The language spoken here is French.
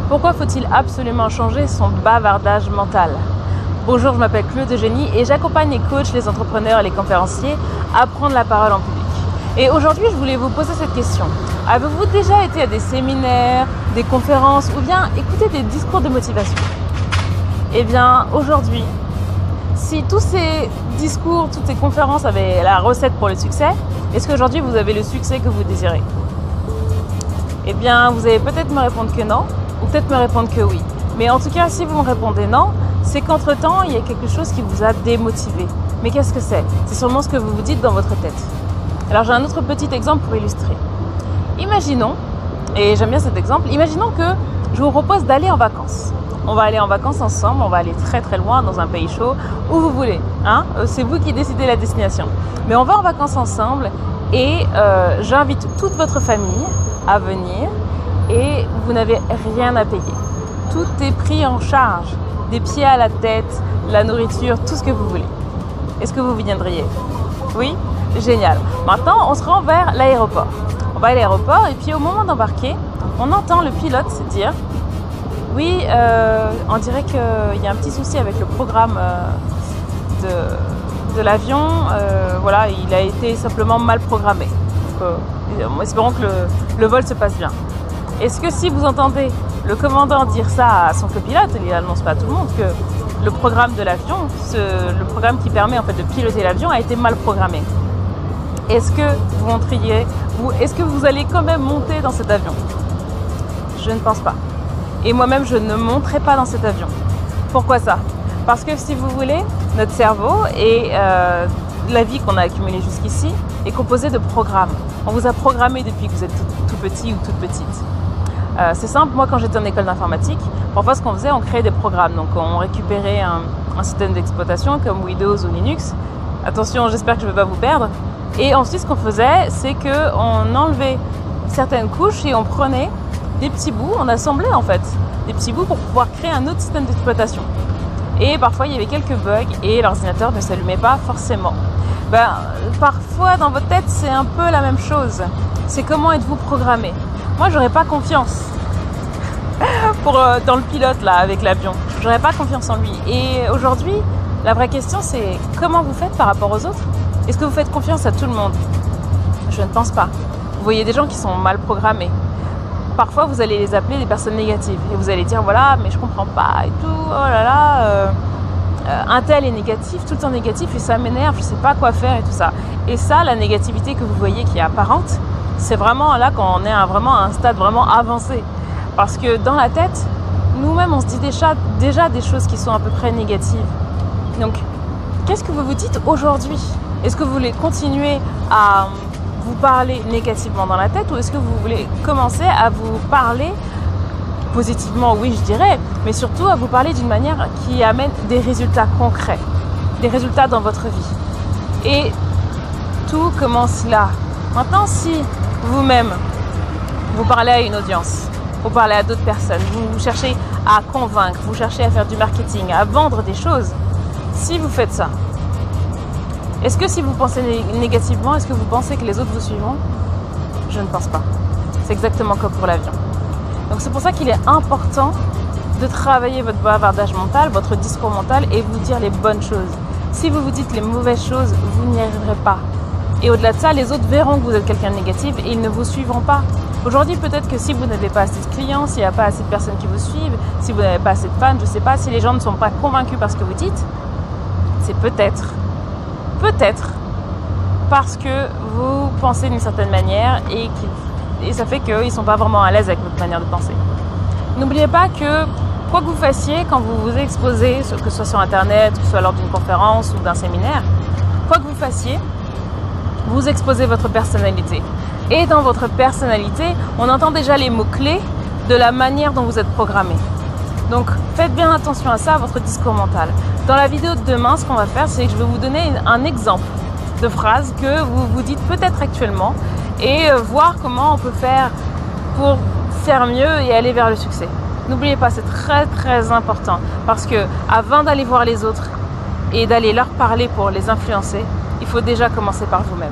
Pourquoi faut-il absolument changer son bavardage mental? Bonjour, je m'appelle Claude Eugénie et j'accompagne les coachs, les entrepreneurs et les conférenciers à prendre la parole en public. Et aujourd'hui, je voulais vous poser cette question. Avez-vous déjà été à des séminaires, des conférences ou bien écouté des discours de motivation? Eh bien, aujourd'hui, si tous ces discours, toutes ces conférences avaient la recette pour le succès, est-ce qu'aujourd'hui vous avez le succès que vous désirez? Eh bien, vous allez peut-être me répondre que non, ou peut-être me répondre que oui. Mais en tout cas, si vous me répondez non, c'est qu'entre-temps, il y a quelque chose qui vous a démotivé. Mais qu'est-ce que c'est? C'est sûrement ce que vous vous dites dans votre tête. Alors, j'ai un autre petit exemple pour illustrer. Imaginons, et j'aime bien cet exemple, imaginons que je vous propose d'aller en vacances. On va aller en vacances ensemble, on va aller très très loin dans un pays chaud, où vous voulez. Hein, c'est vous qui décidez la destination. Mais on va en vacances ensemble et j'invite toute votre famille à venir et vous n'avez rien à payer. Tout est pris en charge, des pieds à la tête, la nourriture, tout ce que vous voulez. Est-ce que vous viendriez? Oui? Génial. Maintenant, on se rend vers l'aéroport. On va à l'aéroport et puis au moment d'embarquer, on entend le pilote se dire « Oui, on dirait qu'il y a un petit souci avec le programme de l'avion. Voilà, il a été simplement mal programmé. Espérons que le vol se passe bien. » Est-ce que si vous entendez le commandant dire ça à son copilote, il n'annonce pas à tout le monde que le programme de l'avion, le programme qui permet en fait de piloter l'avion a été mal programmé. Est-ce que vous montriez, est-ce que vous allez quand même monter dans cet avion? Je ne pense pas. Et moi-même, je ne monterai pas dans cet avion. Pourquoi ça? Parce que si vous voulez, notre cerveau et la vie qu'on a accumulée jusqu'ici est composée de programmes. On vous a programmé depuis que vous êtes tout petit ou toute petite. C'est simple, moi quand j'étais en école d'informatique, parfois ce qu'on faisait, on créait des programmes. Donc on récupérait un système d'exploitation comme Windows ou Linux. Attention, j'espère que je ne vais pas vous perdre. Et ensuite, ce qu'on faisait, c'est qu'on enlevait certaines couches et on prenait des petits bouts, on assemblait en fait des petits bouts pour pouvoir créer un autre système d'exploitation. Et parfois, il y avait quelques bugs et l'ordinateur ne s'allumait pas forcément. Parfois, dans votre tête, c'est un peu la même chose. C'est comment êtes-vous programmé? Moi, j'aurais pas confiance dans le pilote là avec l'avion. J'aurais pas confiance en lui. Et aujourd'hui, la vraie question, c'est comment vous faites par rapport aux autres? Est-ce que vous faites confiance à tout le monde? Je ne pense pas. Vous voyez des gens qui sont mal programmés. Parfois, vous allez les appeler des personnes négatives. Et vous allez dire, voilà, mais je comprends pas et tout. Oh là là, un tel est négatif, tout le temps négatif et ça m'énerve, je sais pas quoi faire et tout ça. Et ça, la négativité que vous voyez qui est apparente, c'est vraiment là qu'on est vraiment à un stade vraiment avancé. Parce que dans la tête, nous-mêmes, on se dit déjà des choses qui sont à peu près négatives. Donc, qu'est-ce que vous vous dites aujourd'hui? Est-ce que vous voulez continuer à vous parler négativement dans la tête ou est-ce que vous voulez commencer à vous parler positivement? Oui, je dirais, mais surtout à vous parler d'une manière qui amène des résultats concrets, des résultats dans votre vie. Et tout commence là. Maintenant, si vous-même, vous parlez à une audience, vous parlez à d'autres personnes, vous cherchez à convaincre, vous cherchez à faire du marketing, à vendre des choses, si vous faites ça, est-ce que si vous pensez négativement, est-ce que vous pensez que les autres vous suivront? Je ne pense pas. C'est exactement comme pour l'avion. Donc c'est pour ça qu'il est important de travailler votre bavardage mental, votre discours mental et vous dire les bonnes choses. Si vous vous dites les mauvaises choses, vous n'y arriverez pas. Et au-delà de ça, les autres verront que vous êtes quelqu'un de négatif et ils ne vous suivront pas. Aujourd'hui, peut-être que si vous n'avez pas assez de clients, s'il n'y a pas assez de personnes qui vous suivent, si vous n'avez pas assez de fans, je ne sais pas, si les gens ne sont pas convaincus par ce que vous dites, c'est peut-être parce que vous pensez d'une certaine manière et ça fait qu'ils ne sont pas vraiment à l'aise avec votre manière de penser. N'oubliez pas que quoi que vous fassiez quand vous vous exposez, que ce soit sur internet, que ce soit lors d'une conférence ou d'un séminaire, quoi que vous fassiez, vous exposez votre personnalité. Et dans votre personnalité, on entend déjà les mots-clés de la manière dont vous êtes programmé. Donc faites bien attention à ça, à votre discours mental. Dans la vidéo de demain, ce qu'on va faire, c'est que je vais vous donner un exemple de phrase que vous vous dites peut-être actuellement et voir comment on peut faire pour faire mieux et aller vers le succès. N'oubliez pas, c'est très très important parce que avant d'aller voir les autres et d'aller leur parler pour les influencer, il faut déjà commencer par vous-même.